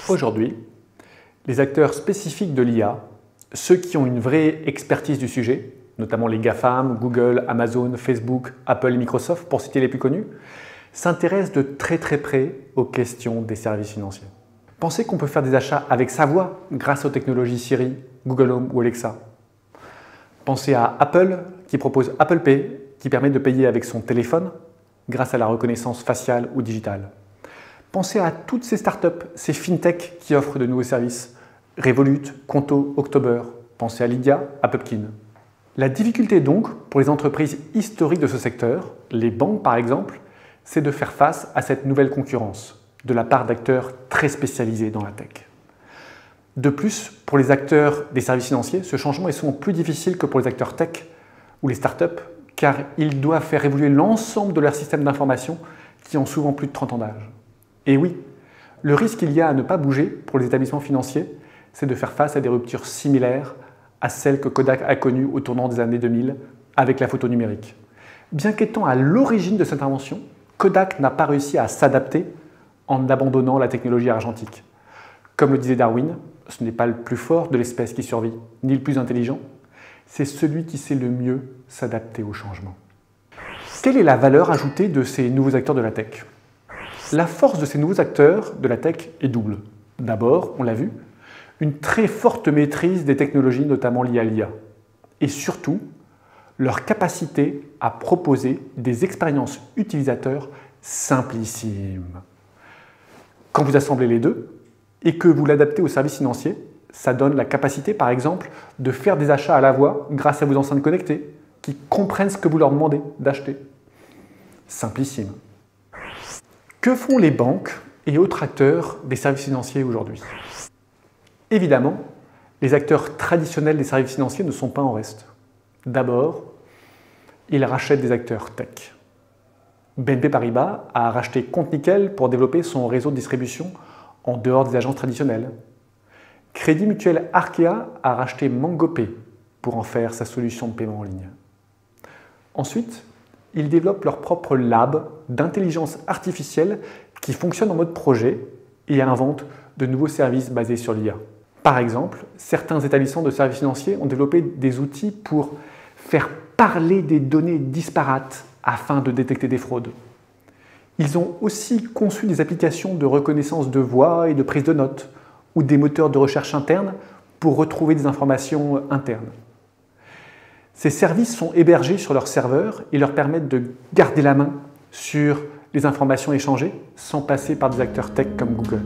Aujourd'hui, les acteurs spécifiques de l'IA, ceux qui ont une vraie expertise du sujet, notamment les GAFAM, Google, Amazon, Facebook, Apple et Microsoft, pour citer les plus connus, s'intéressent de très près aux questions des services financiers. Pensez qu'on peut faire des achats avec sa voix grâce aux technologies Siri, Google Home ou Alexa. Pensez à Apple qui propose Apple Pay qui permet de payer avec son téléphone grâce à la reconnaissance faciale ou digitale. Pensez à toutes ces startups, ces fintechs qui offrent de nouveaux services. Revolut, Conto, October. Pensez à Lydia, à Pupkin. La difficulté donc pour les entreprises historiques de ce secteur, les banques par exemple, c'est de faire face à cette nouvelle concurrence de la part d'acteurs très spécialisés dans la tech. De plus, pour les acteurs des services financiers, ce changement est souvent plus difficile que pour les acteurs tech ou les startups, car ils doivent faire évoluer l'ensemble de leur système d'information qui ont souvent plus de 30 ans d'âge. Et oui, le risque qu'il y a à ne pas bouger pour les établissements financiers, c'est de faire face à des ruptures similaires à celles que Kodak a connues au tournant des années 2000 avec la photo numérique. Bien qu'étant à l'origine de cette invention, Kodak n'a pas réussi à s'adapter en abandonnant la technologie argentique. Comme le disait Darwin, ce n'est pas le plus fort de l'espèce qui survit, ni le plus intelligent, c'est celui qui sait le mieux s'adapter au changement. Quelle est la valeur ajoutée de ces nouveaux acteurs de la tech ? La force de ces nouveaux acteurs de la tech est double. D'abord, on l'a vu, une très forte maîtrise des technologies, notamment liées à l'IA. Et surtout, leur capacité à proposer des expériences utilisateurs simplissimes. Quand vous assemblez les deux et que vous l'adaptez aux services financiers, ça donne la capacité, par exemple, de faire des achats à la voix grâce à vos enceintes connectées qui comprennent ce que vous leur demandez d'acheter. Simplissime. Que font les banques et autres acteurs des services financiers aujourd'hui ? Évidemment, les acteurs traditionnels des services financiers ne sont pas en reste. D'abord, ils rachètent des acteurs tech. BNP Paribas a racheté Compte Nickel pour développer son réseau de distribution en dehors des agences traditionnelles. Crédit Mutuel Arkea a racheté MangoPay pour en faire sa solution de paiement en ligne. Ensuite, ils développent leur propre lab d'intelligence artificielle qui fonctionne en mode projet et inventent de nouveaux services basés sur l'IA. Par exemple, certains établissements de services financiers ont développé des outils pour faire parler des données disparates afin de détecter des fraudes. Ils ont aussi conçu des applications de reconnaissance de voix et de prise de notes ou des moteurs de recherche internes pour retrouver des informations internes. Ces services sont hébergés sur leurs serveurs et leur permettent de garder la main sur les informations échangées sans passer par des acteurs tech comme Google.